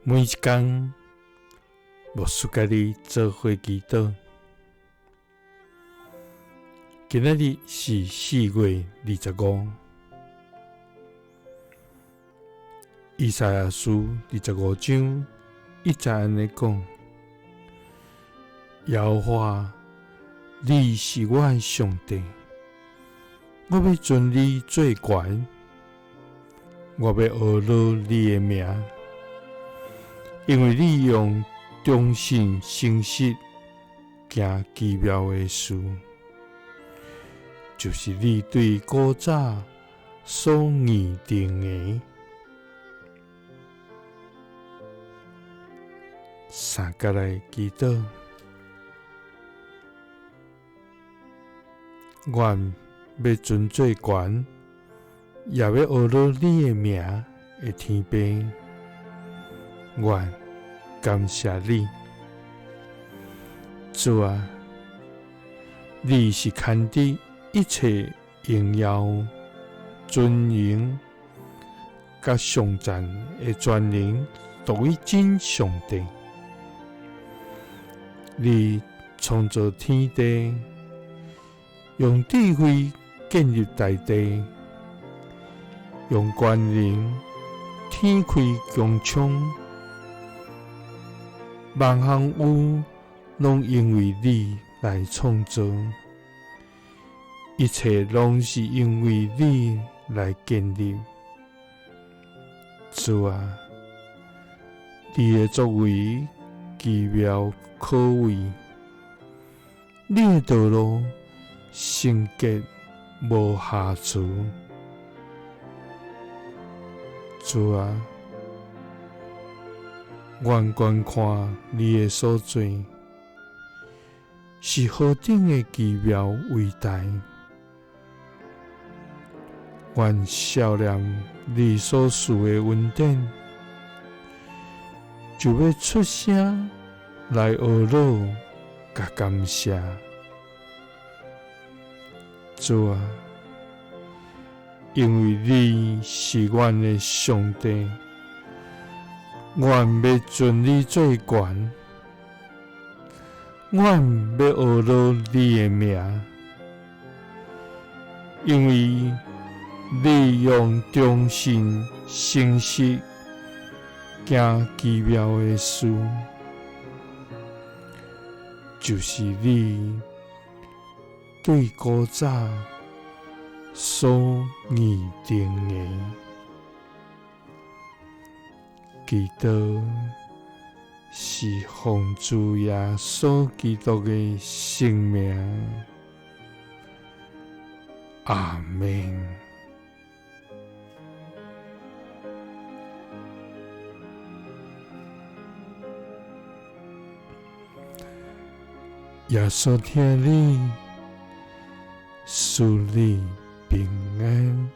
每一天，牧师甲你做伙祈祷。今仔日是4月25，以赛亞書25章1節安尼講：耶和華，你是我的上帝，我要尊你最懸，我要學樂你的名。因為你用忠信誠實行奇妙的事，就是你對古早所擬定的。三甲來祈禱，願要尊最懸，也要學樂你的名的天父，願感謝你，主啊！你是牽得一切榮耀、尊榮、甲上讚的全能，都為真上帝。你創造天地，用智慧建立大地，用權能天開穹蒼。萬項有，攏因為你來創造，一切攏是因為你來建立。主啊，你的作為奇妙可畏，你的道路聖潔無瑕疵。主啊，願觀看你的所做，是何等的奇妙偉大！願少念你所賜的恩典，就要出聲來學樂甲感謝。主啊，因為你是阮的上帝，願要尊你最懸，願要學樂你的名，因為你用忠信誠實行奇妙的事，就是你對古早所擬定的。祈禱是奉主耶穌基督的聖名，阿們。耶穌聽你，賜你平安。